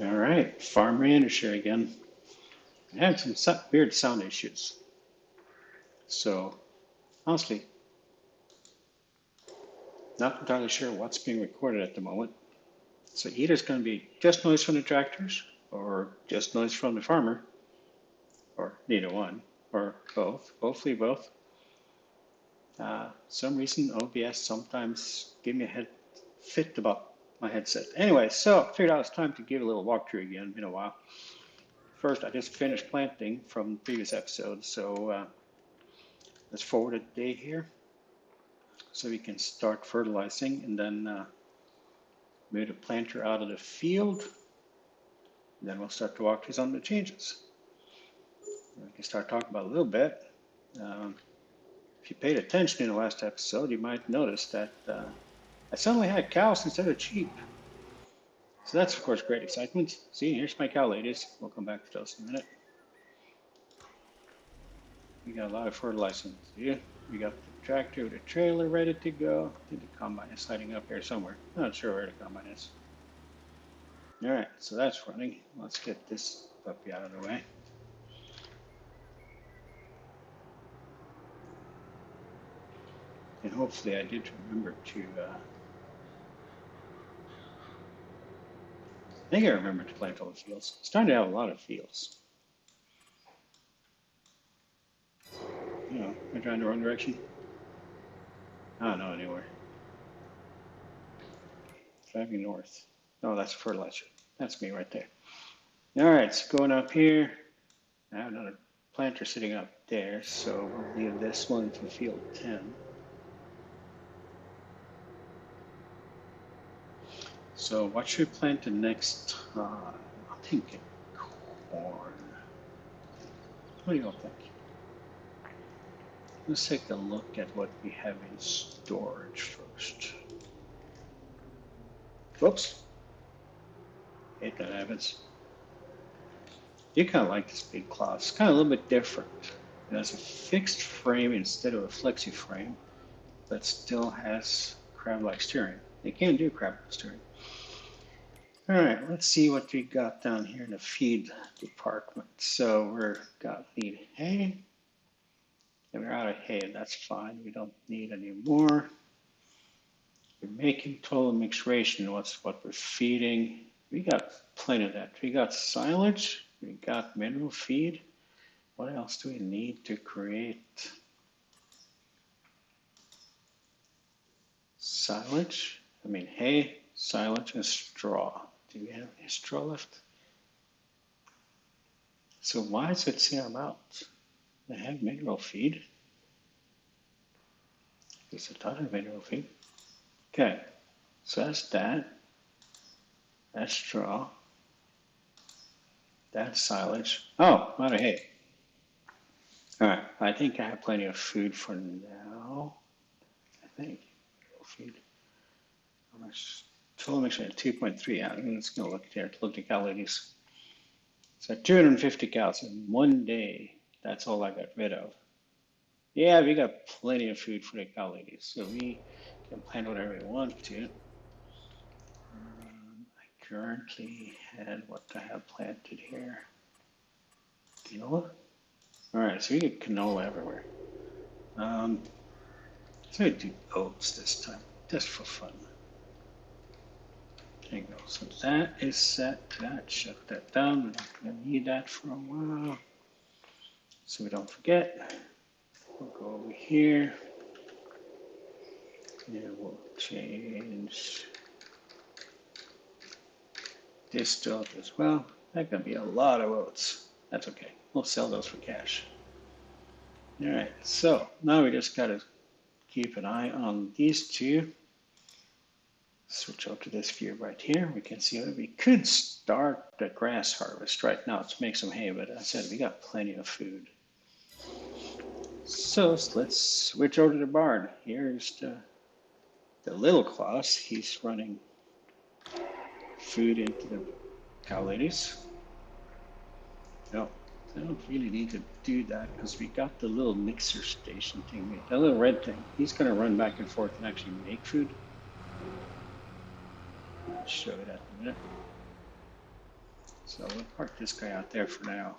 All right, Farm Randish here again. I had some weird sound issues. So, honestly, not entirely sure what's being recorded at the moment. So, either it's going to be just noise from the tractors, or just noise from the farmer, or neither one, or both, hopefully both. Some reason OBS sometimes give me a head fit about my headset. Anyway, so I figured out it's time to give a little walkthrough again. Been a while. First, I just finished planting from the previous episode, so let's forward a day here so we can start fertilizing and then move the planter out of the field. And then we'll start to walk through some of the changes. We can start talking about a little bit. If you paid attention in the last episode, you might notice that I suddenly had cows instead of sheep. So that's, of course, great excitement. See, here's my cow ladies. We'll come back to those in a minute. We got a lot of fertilizing to do. We got the tractor with the trailer ready to go. I think the combine is hiding up here somewhere. Not sure where the combine is. All right, so that's running. Let's get this puppy out of the way. And hopefully I did remember to, I think I remember to plant all the fields. It's starting to have a lot of fields. You know, am I trying the wrong direction? I don't know anywhere. Driving north. Oh, that's fertilizer. That's me right there. All right, so going up here. I have another planter sitting up there, so we'll leave this one for field 10. So what should we plant the next time? I'm thinking corn. What do you all think? Let's take a look at what we have in storage first. Whoops. Hate that happens. You kind of like this big claw. It's kind of a little bit different. It has a fixed frame instead of a flexi frame, but still has crab-like steering. They can do crab-like steering. All right, let's see what we got down here in the feed department. So need hay. And we're out of hay, that's fine. We don't need any more. We're making total mixed ration. What's what we're feeding? We got plenty of that. We got silage. We got mineral feed. What else do we need to create silage? I mean hay, silage, and straw. Do we have any straw left? So why does it say I'm out? I have mineral feed. There's a ton of mineral feed. Okay, so that's that. That's straw. That's silage. Oh, out of hay. All right, I think I have plenty of food for now. I think. Feed. How much? Total mixture at 2.3. I'm just going to look there to look at calories. So 250 cows in one day. That's all I got rid of. Yeah, we got plenty of food for the cow ladies, so we can plant whatever we want to. I currently had what I have planted here. Canola? All right, so we get canola everywhere. So we do oats this time, just for fun. There you go. So that is set. Shut that down. We're not going to need that for a while. So we don't forget. We'll go over here. And we'll change this stuff as well. That's going to be a lot of oats. That's okay. We'll sell those for cash. All right. So now we just got to keep an eye on these two. Switch over to this view right here. We can see that we could start the grass harvest right now to make some hay, but as I said, we got plenty of food. So let's switch over to the barn. Here's the little Klaus. He's running food into the cow ladies. No, I don't really need to do that because we got the little mixer station thing, the little red thing. He's going to run back and forth and actually make food. I'll show you that in a minute. So we'll park this guy out there for now.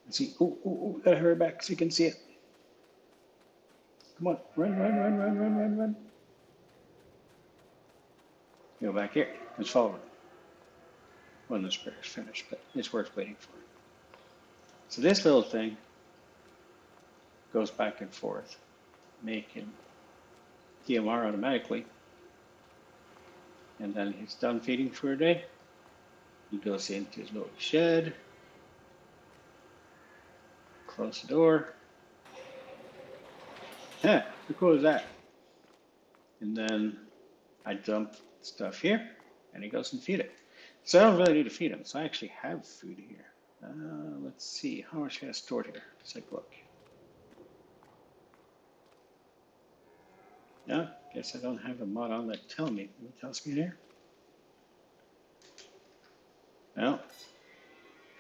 Let's see. Oh, gotta hurry back so you can see it. Come on, run. Go back here. Let's follow it. When the sprayer is finished, but it's worth waiting for. So this little thing goes back and forth, making DMR automatically. And then he's done feeding for a day. He goes into his little shed, close the door. How cool is that? And then I dump stuff here, and he goes and feed it. So I don't really need to feed him. So I actually have food here. Let's see, how much I have stored here? Let's take a look. No, guess I don't have a mod on that tell me. What tells me here? No.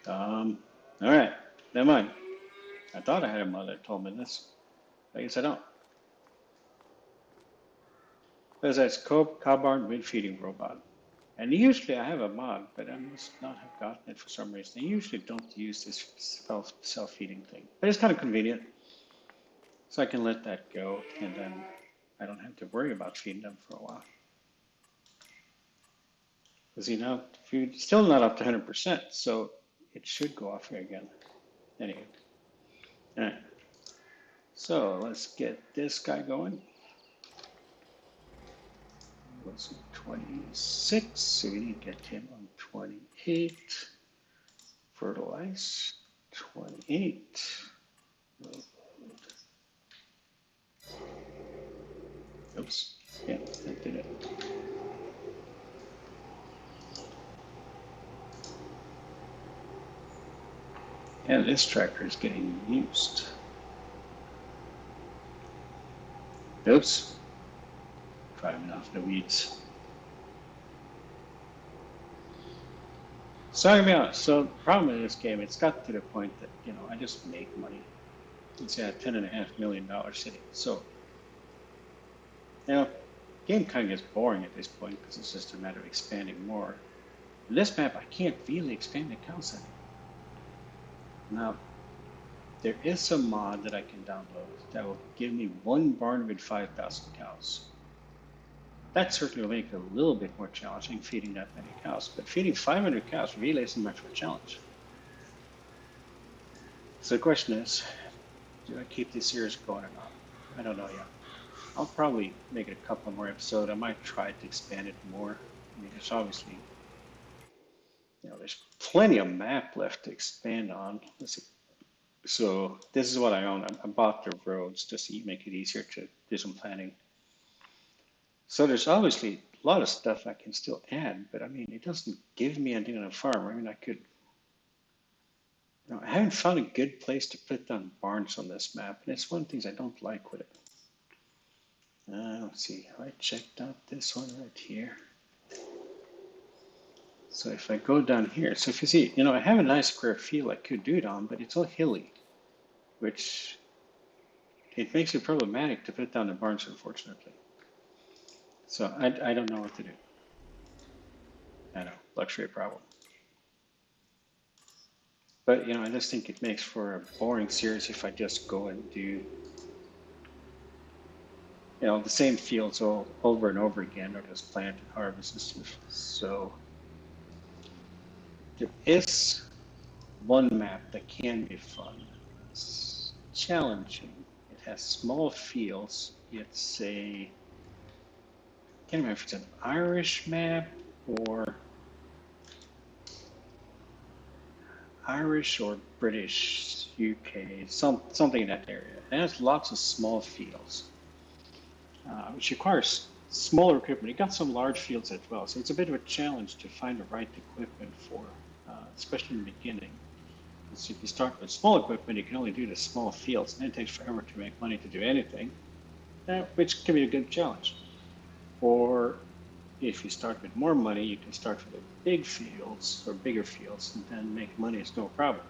All right, never mind. I thought I had a mod that told me this. I guess I don't. There's that Cobarn wind feeding robot. And usually I have a mod, but I must not have gotten it for some reason. I usually don't use this self-feeding thing. But it's kind of convenient. So I can let that go, and then I don't have to worry about feeding them for a while. Because you know, food still not up to 100%, so it should go off here again. Anyway. All right. So let's get this guy going. Was 26, so we need to get him on 28. Fertilize 28. Oops, yeah, that did it. And this tractor is getting used. Oops. Driving off the weeds. So I'm gonna be honest. So the problem in this game, it's got to the point that I just make money. It's at $10.5 million city. So the game kind of gets boring at this point because it's just a matter of expanding more. In this map, I can't really expand the cow setting. Now, there is some mod that I can download that will give me one barn with 5,000 cows. That certainly will make it a little bit more challenging feeding that many cows, but feeding 500 cows really isn't much of a challenge. So the question is, do I keep this series going or not? I don't know yet. I'll probably make it a couple more episodes. I might try to expand it more. I mean, there's obviously, there's plenty of map left to expand on. Let's see. So this is what I own. I bought the roads just to make it easier to do some planning. So there's obviously a lot of stuff I can still add, but I mean, it doesn't give me anything on a farm. I mean, I could, I haven't found a good place to put down barns on this map, and it's one of the things I don't like with it. Let's see, I checked out this one right here. So if I go down here, so if you see, I have a nice square field I could do it on, but it's all hilly, which it makes it problematic to put down the barns, unfortunately. So I don't know what to do. I know, luxury problem. But I just think it makes for a boring series if I just go and do the same fields all over and over again, or just plant and harvest and stuff. So there is one map that can be fun. It's challenging. It has small fields. It's a, I can't remember if it's an Irish map or British, UK, something in that area. It has lots of small fields, which requires smaller equipment. It got some large fields as well, so it's a bit of a challenge to find the right equipment for, especially in the beginning. So if you start with small equipment, you can only do the small fields, and it takes forever to make money to do anything, which can be a good challenge. Or if you start with more money, you can start with the big fields or bigger fields and then make money. It's no problem.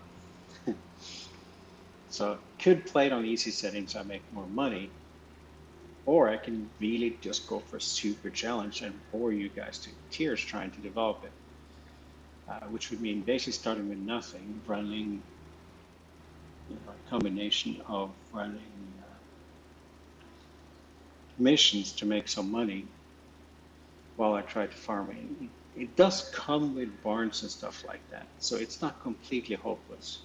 So could play it on easy settings, I make more money. Or I can really just go for a super challenge and bore you guys to tears trying to develop it, which would mean basically starting with nothing, running a combination of running missions to make some money while I try to farm it. It does come with barns and stuff like that, so it's not completely hopeless.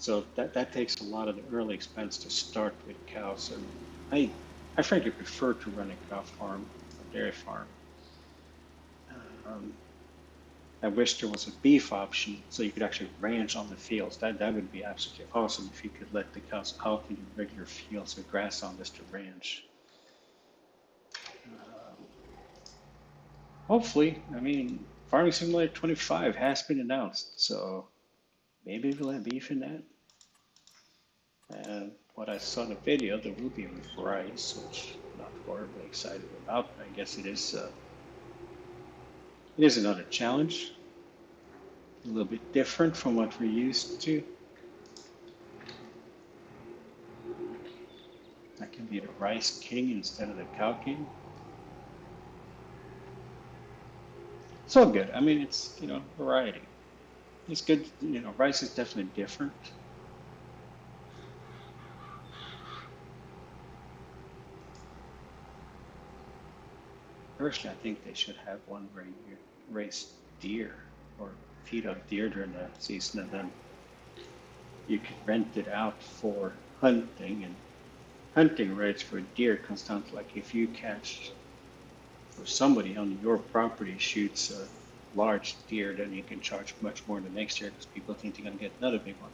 So that takes a lot of the early expense to start with cows, and I frankly prefer to run a cow farm, a dairy farm. Um, I wish there was a beef option so you could actually ranch on the fields. That would be absolutely awesome if you could let the cows out in regular fields with grass on this to ranch. Hopefully, I mean, Farming Simulator 25 has been announced, so maybe we'll have beef in that. And what I saw in the video, there will be rice, which I'm not horribly excited about. I guess it is another challenge, a little bit different from what we're used to. I can be the rice king instead of the cow king. It's all good. I mean, it's, variety. It's good. Rice is definitely different. Personally, I think they should have one where you raise deer or feed on deer during the season, and then you can rent it out for hunting. And hunting rates for deer comes down to, like, if you catch, or somebody on your property shoots a large deer, then you can charge much more the next year because people think they're going to get another big one.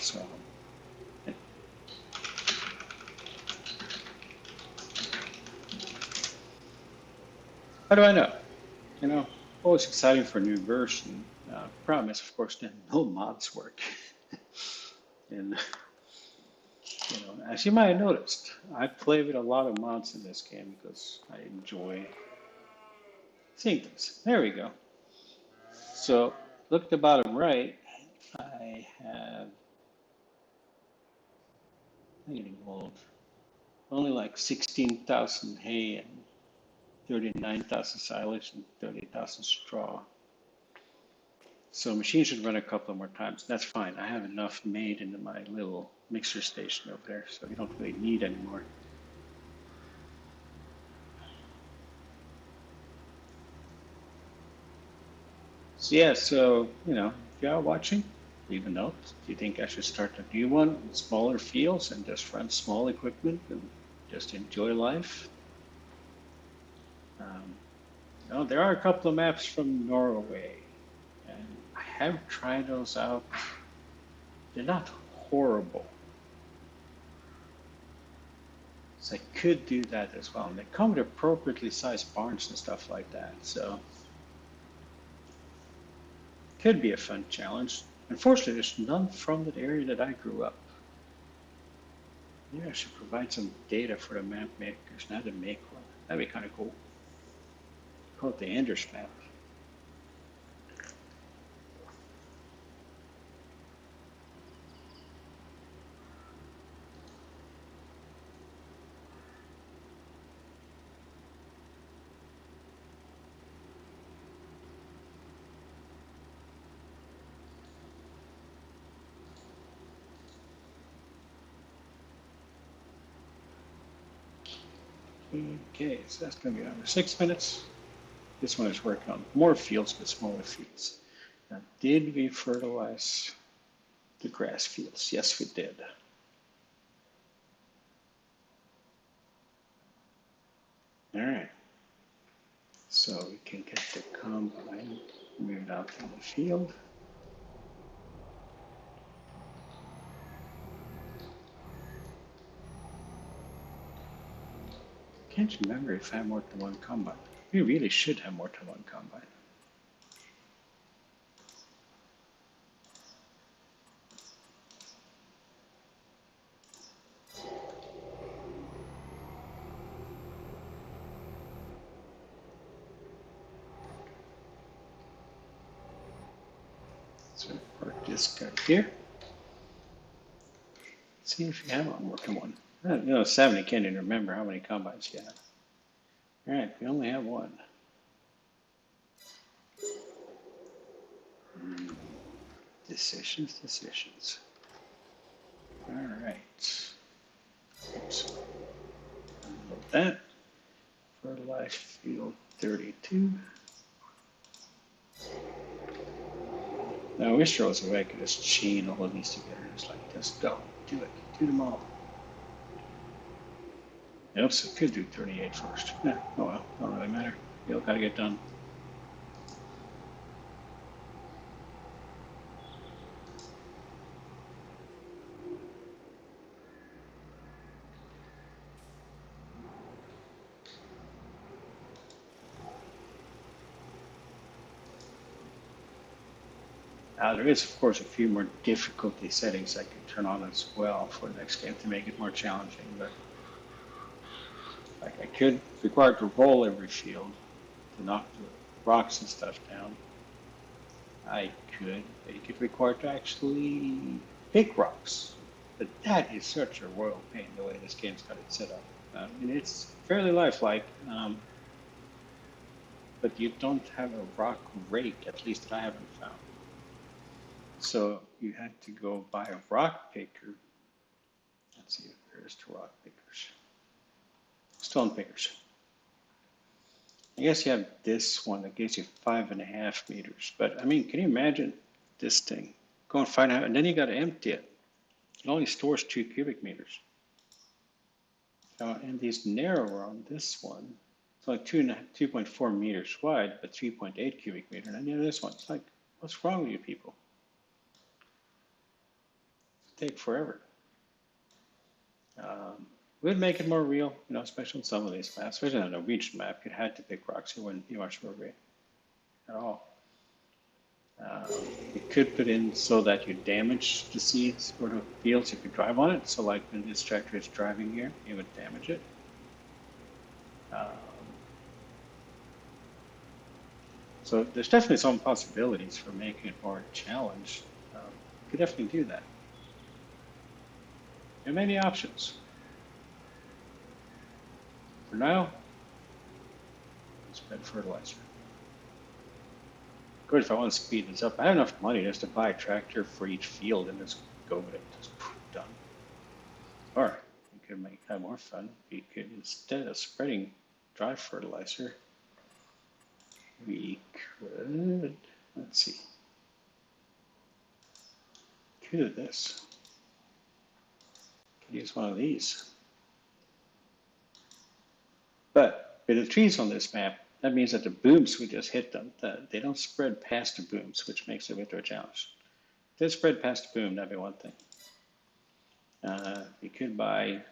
So, how do I know? Always exciting for a new version. Problem is, of course, that no mods work. And as you might have noticed, I play with a lot of mods in this game because I enjoy seeing things. There we go. So look at the bottom right. I have, I'm getting old. Only like 16,000 hay and 39,000 silage and 30,000 straw. So machine should run a couple more times. That's fine. I have enough made into my little mixer station over there, so we don't really need any more. So yeah, so if you are watching, leave a note. Do you think I should start a new one with smaller fields and just run small equipment and just enjoy life? There are a couple of maps from Norway, and I have tried those out. They're not horrible. So I could do that as well. And they come with appropriately sized barns and stuff like that. So could be a fun challenge. Unfortunately, there's none from that area that I grew up. Maybe I should provide some data for the map makers, not to make one. That'd be kind of cool. Call it the Anders map. Okay, so that's going to be under 6 minutes. This one is working on more fields, but smaller fields. Now, did we fertilize the grass fields? Yes, we did. All right. So we can get the combine moved out in the field. Can't remember if I have more than one combine. We really should have more than one combine. So park this guy here. Let's see if you have a working one. You know, 70 can't even remember how many combines you have. All right, we only have one. Decisions. All right. Oops. Load that. Fertilize field 32. Now I wish there was a way I could just chain all of these together. Just like, just go, do it, do them all. Oops, I could do 38 first. Yeah, oh well, don't really matter. You'll gotta get done. Now there is, of course, a few more difficulty settings I can turn on as well for the next game to make it more challenging. But like I could require to roll every field to knock the rocks and stuff down. I could make it required to actually pick rocks. But that is such a royal pain the way this game's got it set up. I mean, it's fairly lifelike, but you don't have a rock rake, at least that I haven't found. So you had to go buy a rock picker. Let's see if there's two rock pickers. Stone pickers. I guess you have this one that gives you 5.5 meters. But I mean, can you imagine this thing going 5.5, and then you got to empty it. It only stores 2 cubic meters. And these narrower on this one, it's like 2.4 meters wide, but 3.8 cubic meter. And then this one, it's like, what's wrong with you people? Take forever. Would make it more real, you know, especially on some of these maps. Especially on a Norwegian map, you had to pick rocks. You wouldn't be much more real at all. You could put in so that you damage the seeds or the fields if you drive on it. So like when this tractor is driving here, you would damage it. So there's definitely some possibilities for making it more challenged. You could definitely do that. There are many options. For now, spread fertilizer. Of course, if I want to speed this up, I have enough money just to buy a tractor for each field and just go with it. Just done. Or you could make that more fun. We could, instead of spreading dry fertilizer, we could, let's see, could do this. Could use one of these. But with the trees on this map, that means that the booms would just hit them. They don't spread past the booms, which makes it a bit of a challenge. If they spread past the boom, that'd be one thing. You could buy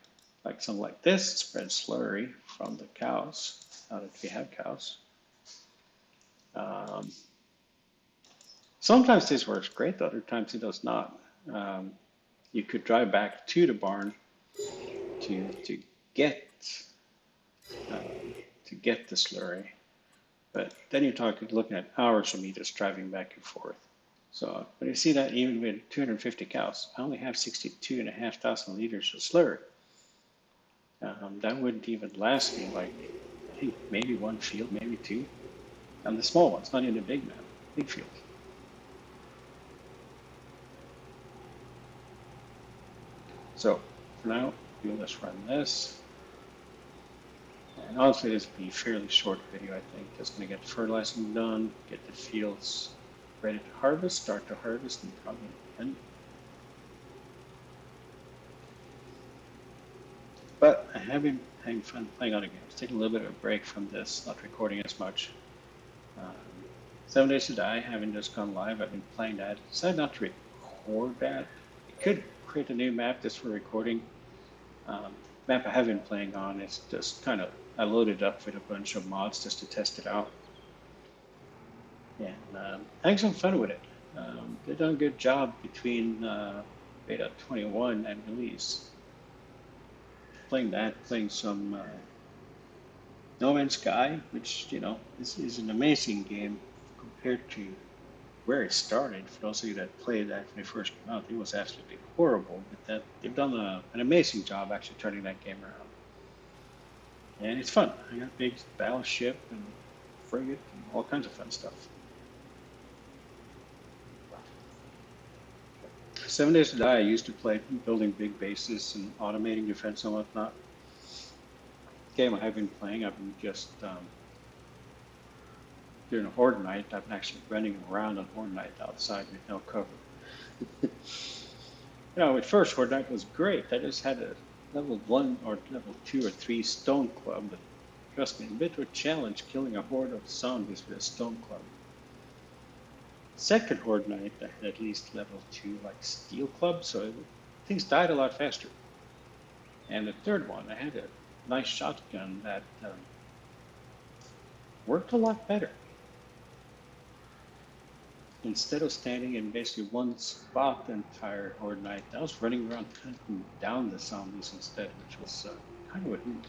like something like this, spread slurry from the cows, now that we have cows. Sometimes this works great, other times it does not. You could drive back to the barn to get the slurry, but then you're looking at hours of me just driving back and forth. So, but you see that even with 250 cows, I only have 62,500 liters of slurry. That wouldn't even last me like, I think maybe one field, maybe two. And the small ones, not even a big map, big field. So for now, we'll just run this. And honestly, this will be a fairly short video, I think. Just gonna get the fertilizing done, get the fields ready to harvest, start to harvest, and probably end. But I have been having fun playing other games. Taking a little bit of a break from this, not recording as much. 7 Days to Die, having just gone live, I've been playing that. Decided not to record that. I could create a new map just for recording. Map I have been playing on is just kind of, I loaded up with a bunch of mods just to test it out. And having some fun with it. They've done a good job between beta 21 and release. Playing that, playing some No Man's Sky, which, you know, is an amazing game compared to where it started. For those of you that played that when it first came out, it was absolutely horrible. But that they've done an amazing job actually turning that game around, and it's fun. I got a big battleship and frigate and all kinds of fun stuff. 7 Days to Die, I used to play building big bases and automating defense and whatnot. Game I have been playing, I've been just during a Horde night, I've been actually running around on Horde night outside with no cover. You know, at first Horde night was great. I just had a level 1 or level 2 or 3 stone club, but trust me, a bit of a challenge killing a horde of zombies with a stone club. Second Horde night, I had at least level 2 like steel club, so things died a lot faster. And the third one, I had a nice shotgun that worked a lot better. Instead of standing in basically one spot the entire Horde night, I was running around hunting down the zombies instead, which was kind of a hoot.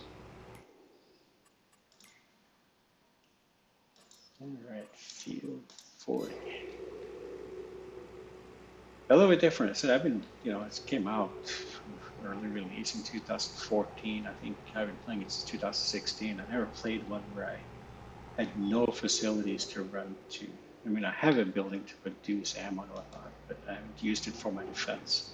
Alright, field 40. A little bit different. I said I've been, you know, it came out early release in 2014. I think I've been playing it since 2016. I never played one where I had no facilities to run to. I mean, I have a building to produce ammo and whatnot, but I haven't used it for my defense.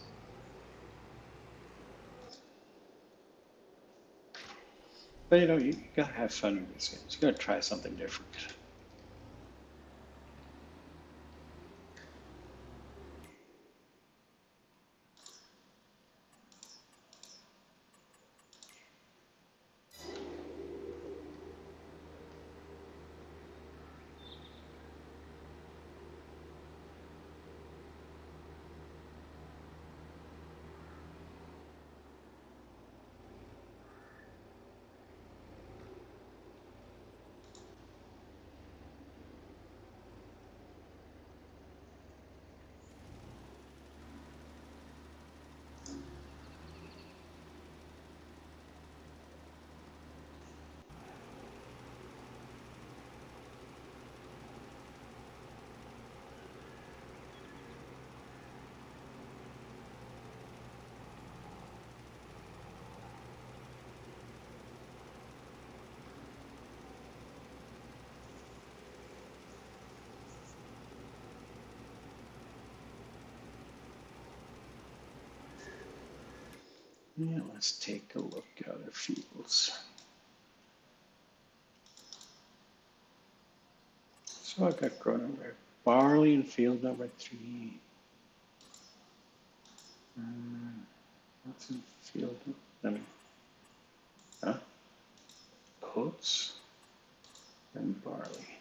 But you know, you gotta have fun with these games. You gotta try something different. Yeah, let's take a look at other fields. So I've got grown number barley in field number 3. What's in field? Oats and barley.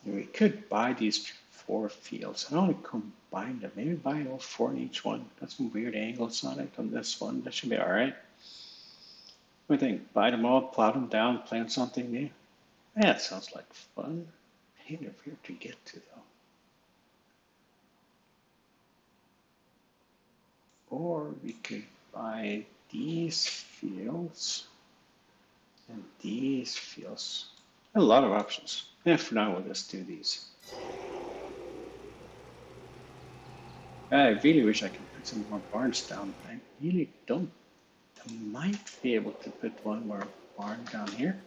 And we could buy these 4 fields. I don't want to combine them. Maybe buy all 4 in each one. Got some weird angles on it on this one. That should be all right. What do you think? Buy them all, plow them down, plant something new? Yeah, that sounds like fun. Pain of here to get to though. Or we could buy these fields and these fields. A lot of options. Yeah, for now we'll just do these. I really wish I could put some more barns down, but I really don't. I might be able to put one more barn down here.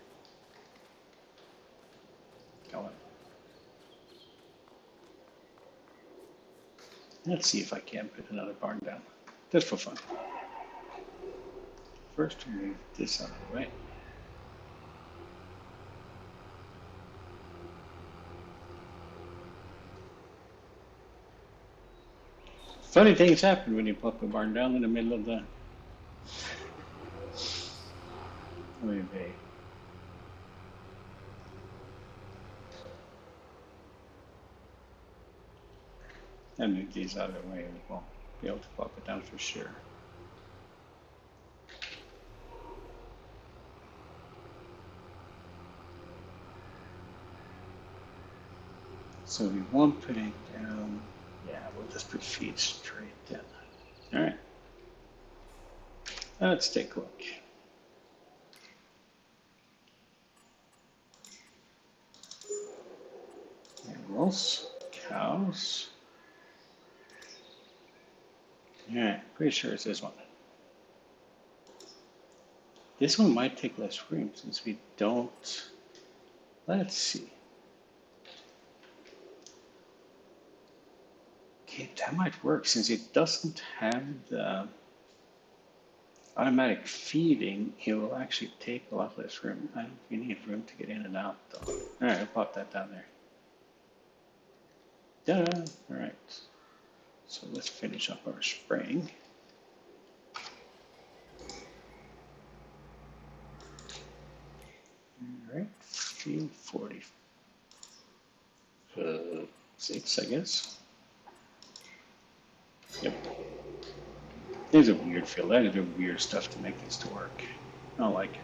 Go on. Let's see if I can put another barn down, just for fun. First, move this out of the way. Funny things happen when you pop a barn down in the middle of the bay. I move these out of the way and we'll be able to pop it down for sure. So we won't put it down. Yeah, we'll just put feet straight then. All right. Let's take a look. males, cows. Yeah, pretty sure it's this one. This one might take less room since we don't. Let's see. Okay, that might work since it doesn't have the automatic feeding. It will actually take a lot less room. I think we need room to get in and out though. All right, I'll pop that down there. Done. All right. So let's finish up our spraying. All right, field 46, I guess. Yep. There's a weird field. I had to do weird stuff to make this to work. I don't like it.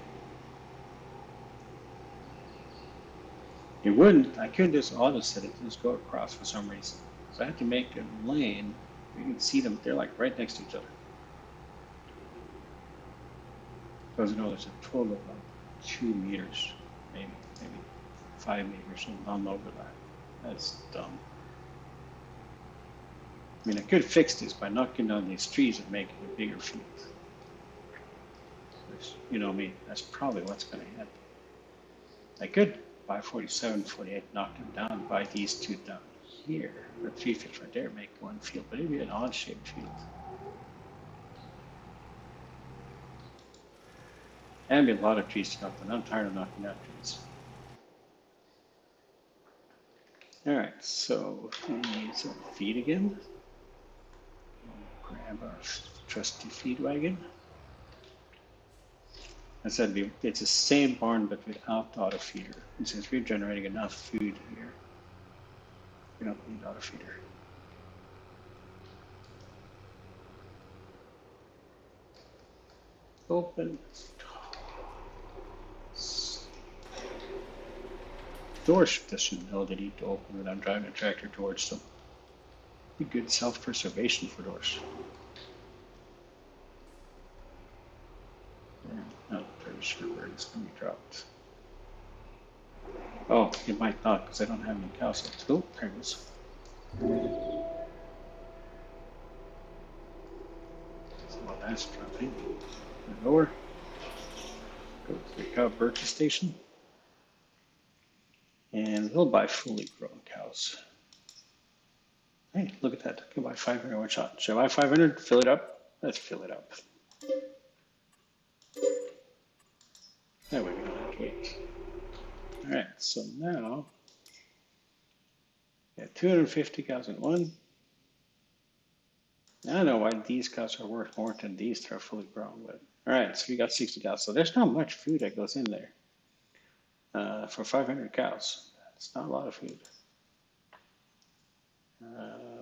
It wouldn't. I couldn't just auto set it to just go across for some reason. So I had to make a lane. You can see them. They're like right next to each other. Because you know there's a total of like 2 meters, maybe 5 meters on overlap. That's dumb. I mean, I could fix this by knocking down these trees and making a bigger field. You know me, that's probably what's going to happen. I could, by 47, 48, knock them down, by these two down here, or 3 fields right there, make one field, but it'd be an odd shaped field. And be a lot of trees to knock down. I'm tired of knocking down trees. All right, so we need some feed again. Grab our trusty feed wagon. I said it's the same barn but without the auto feeder. And since we're generating enough food here, we don't need auto feeder. Open. Doors doesn't know they need to open when I'm driving a tractor towards them. Be good self-preservation for doors. Not very sure where it's going to be dropped. Oh, it might not because I don't have any cows left. Oh, there it is. So that's dropping. Lower. Go to the cow purchase station. And we'll buy fully grown cows. Hey, look at that. I can buy 500 one shot. Should I buy 500? Fill it up? Let's fill it up. That way we don't have to wait. All right, so now, we have 250 cows in one. I don't know why these cows are worth more than these that are fully grown, but all right, so we got 60 cows. So there's not much food that goes in there for 500 cows. It's not a lot of food.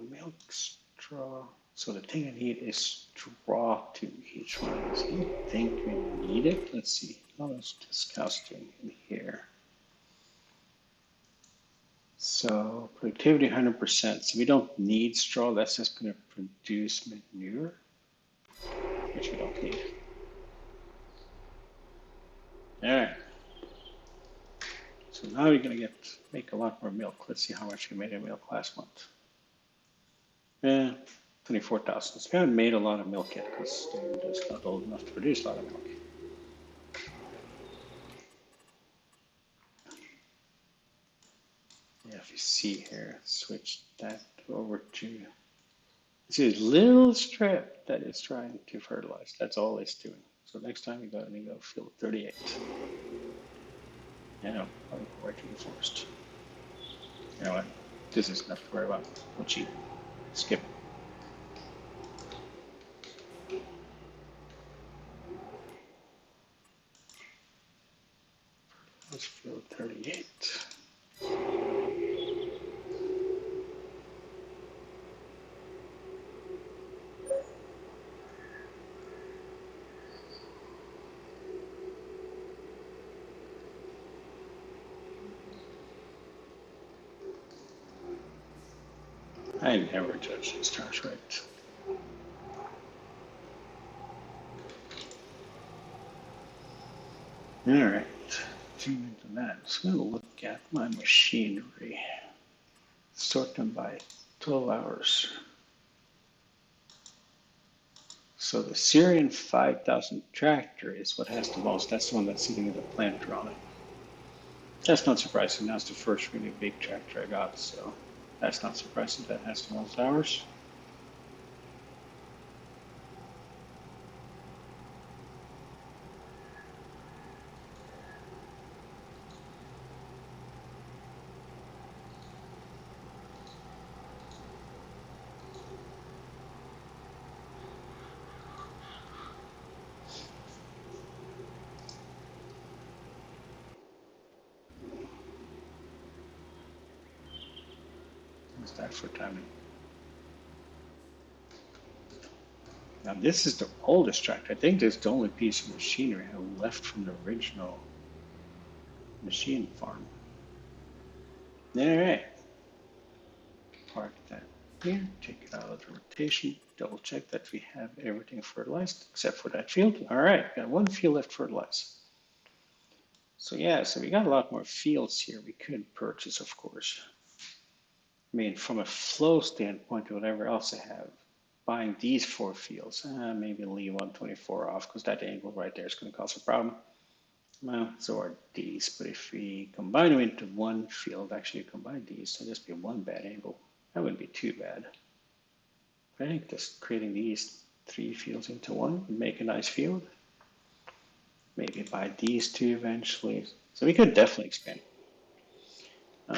Milk, straw. So the thing I need is straw to each one. So I don't think we need it. Let's see. How much this cow's doing in here? So productivity 100%. So we don't need straw. That's just going to produce manure, which we don't need. All right. So now we're going to make a lot more milk. Let's see how much we made in milk last month. Yeah, 24,000. So we haven't made a lot of milk yet because they're just not old enough to produce a lot of milk. Yeah, if you see here, switch that over to, this is a little strip that is trying to fertilize. That's all it's doing. So next time we go field 38. Yeah, no, I'll go right to the forest. You know what? This is enough to worry about. We'll cheat. Skip. Let's field 38. I never judge these stars right. All right, zoom into that. So I'm going to look at my machinery. sort them by 12 hours. So the Syrian 5000 tractor is what has the most. That's the one that's sitting with a planter on it. That's not surprising. That's the first really big tractor I got, so that's not surprising that has the most hours. What's that for timing? Now this is the oldest tractor. I think this is the only piece of machinery I have left from the original machine farm. All right, park that here, take it out of the rotation, double check that we have everything fertilized except for that field. All right, got one field left fertilized. So yeah, so we got a lot more fields here we could purchase, of course. I mean, from a flow standpoint or whatever else I have, buying these 4 fields, maybe leave 124 off because that angle right there is going to cause a problem. Well, so are these, but if we combine them into one field, actually combine these, so just be one bad angle. That wouldn't be too bad. I think just creating these 3 fields into one would make a nice field. Maybe buy these 2 eventually. So we could definitely expand. For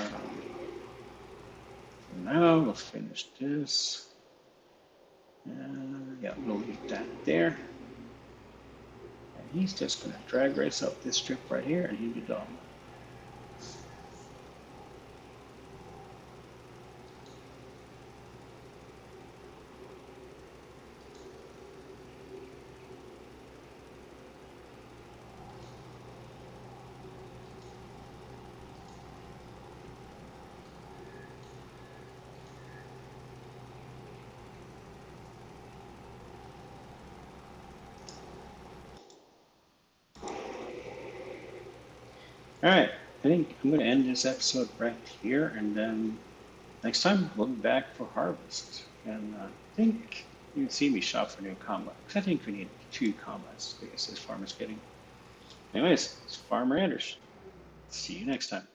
now, we'll finish this. Yeah, we'll leave that there. And he's just going to drag race up this strip right here and he'll be done. All right, I think I'm going to end this episode right here, and then next time we'll be back for harvest. And I think you can see me shop for new combines. I think we need 2 combines, I guess this farmer's getting. Anyways, it's Farmer Anders. See you next time.